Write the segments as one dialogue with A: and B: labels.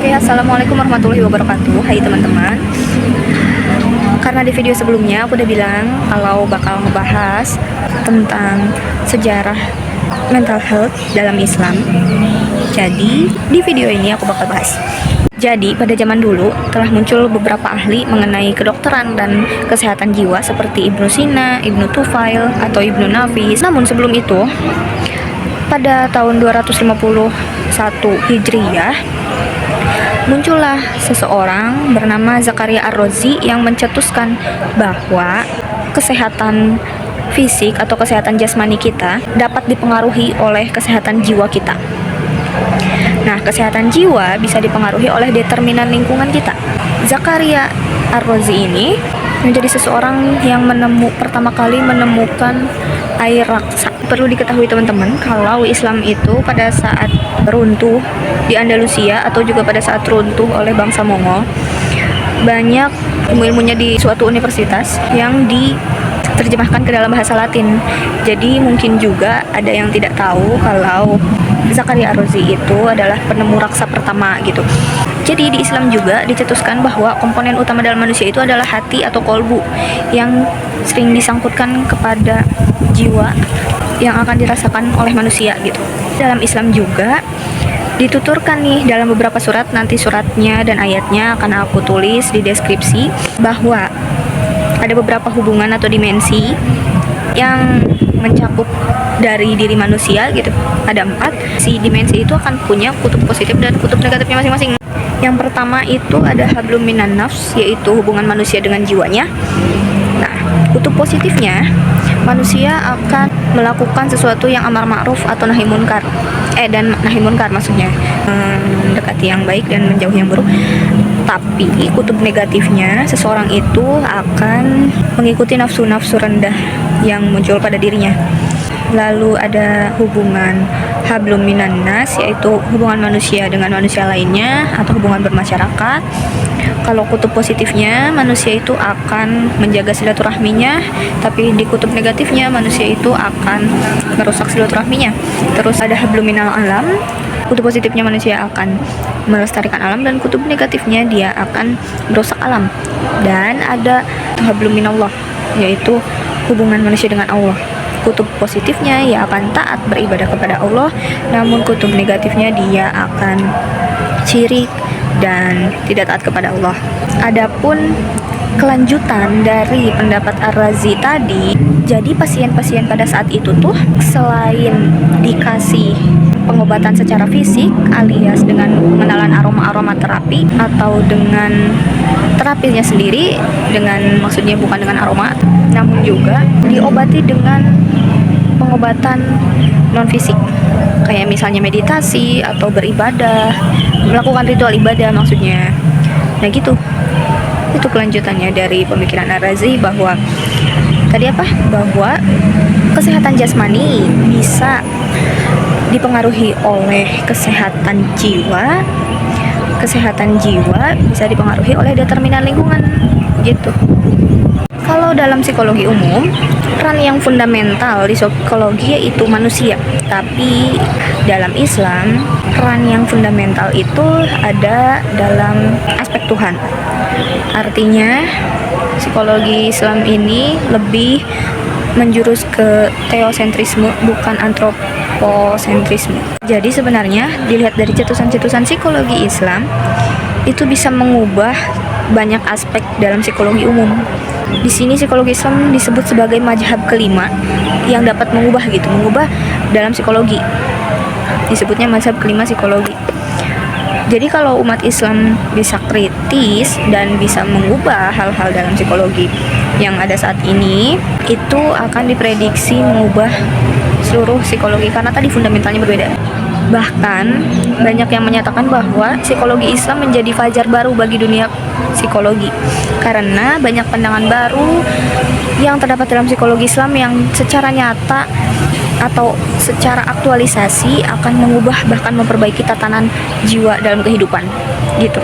A: Oke, assalamualaikum warahmatullahi wabarakatuh. Hai teman-teman. Karena di video sebelumnya aku udah bilang kalau bakal ngebahas tentang sejarah mental health dalam Islam. Jadi di video ini aku bakal bahas. Jadi pada zaman dulu telah muncul beberapa ahli mengenai kedokteran dan kesehatan jiwa seperti Ibnu Sina, Ibnu Tufail, atau Ibnu Nafis. Namun sebelum itu, pada tahun 251 Hijriyah, muncullah seseorang bernama Zakaria Ar-Razi yang mencetuskan bahwa kesehatan fisik atau kesehatan jasmani kita dapat dipengaruhi oleh kesehatan jiwa kita. Nah, kesehatan jiwa bisa dipengaruhi oleh determinan lingkungan kita. Zakaria Ar-Razi ini menjadi seseorang yang pertama kali menemukan air raksa. Perlu diketahui teman-teman, kalau Islam itu pada saat runtuh di Andalusia atau juga pada saat runtuh oleh bangsa Mongol, banyak ilmu-ilmunya di suatu universitas yang diterjemahkan ke dalam bahasa Latin. Jadi mungkin juga ada yang tidak tahu kalau Zakaria Ar-Razi itu adalah penemu raksa pertama gitu. Jadi di Islam juga dicetuskan bahwa komponen utama dalam manusia itu adalah hati atau kolbu yang sering disangkutkan kepada jiwa yang akan dirasakan oleh manusia gitu. Dalam Islam juga dituturkan nih dalam beberapa surat, nanti suratnya dan ayatnya akan aku tulis di deskripsi, bahwa ada beberapa hubungan atau dimensi yang mencakup dari diri manusia gitu. Ada 4. Si dimensi itu akan punya kutub positif dan kutub negatifnya masing-masing. Yang pertama itu ada hablum minan nafs, yaitu hubungan manusia dengan jiwanya. Nah, kutub positifnya, manusia akan melakukan sesuatu yang amar ma'ruf atau nahi munkar. Dan nahi munkar maksudnya mendekati yang baik dan menjauhi yang buruk. Tapi kutub negatifnya, seseorang itu akan mengikuti nafsu-nafsu rendah yang muncul pada dirinya. Lalu ada hubungan hablum minan nas, yaitu hubungan manusia dengan manusia lainnya atau hubungan bermasyarakat. Kalau kutub positifnya, manusia itu akan menjaga silaturahminya, tapi di kutub negatifnya manusia itu akan merusak silaturahminya. Terus ada hablum minal alam, kutub positifnya manusia akan melestarikan alam, dan kutub negatifnya dia akan merusak alam. Dan ada hablum minallah, yaitu hubungan manusia dengan Allah. Kutub positifnya ia akan taat beribadah kepada Allah, namun kutub negatifnya dia akan syirik dan tidak taat kepada Allah. Adapun kelanjutan dari pendapat Ar-Razi tadi, jadi pasien-pasien pada saat itu tuh selain dikasih pengobatan secara fisik alias dengan pengenalan aroma terapi atau dengan terapinya sendiri, dengan maksudnya bukan dengan aroma, namun juga diobati dengan pengobatan non fisik, kayak misalnya meditasi atau beribadah, melakukan ritual ibadah maksudnya. Nah gitu, itu kelanjutannya dari pemikiran Ar-Razi bahwa bahwa kesehatan jasmani bisa dipengaruhi oleh kesehatan jiwa bisa dipengaruhi oleh determinan lingkungan gitu. Kalau dalam psikologi umum, peran yang fundamental di psikologi yaitu manusia. Tapi dalam Islam, peran yang fundamental itu ada dalam aspek Tuhan. Artinya, psikologi Islam ini lebih menjurus ke teosentrisme, bukan antroposentrisme. Jadi sebenarnya dilihat dari cetusan-cetusan psikologi Islam, itu bisa mengubah banyak aspek dalam psikologi umum. Di sini psikologi Islam disebut sebagai mazhab kelima yang dapat mengubah dalam psikologi. Disebutnya mazhab kelima psikologi. Jadi kalau umat Islam bisa kritis dan bisa mengubah hal-hal dalam psikologi yang ada saat ini, itu akan diprediksi mengubah seluruh psikologi karena tadi fundamentalnya berbeda. Bahkan banyak yang menyatakan bahwa psikologi Islam menjadi fajar baru bagi dunia psikologi karena banyak pandangan baru yang terdapat dalam psikologi Islam yang secara nyata atau secara aktualisasi akan mengubah bahkan memperbaiki tatanan jiwa dalam kehidupan gitu.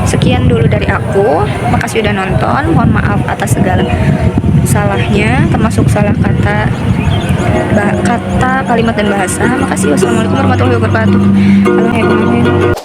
A: Sekian dulu dari aku, makasih udah nonton, mohon maaf atas segala salahnya, termasuk salah kata, kalimat dan bahasa. Makasih. Wassalamualaikum warahmatullahi wabarakatuh.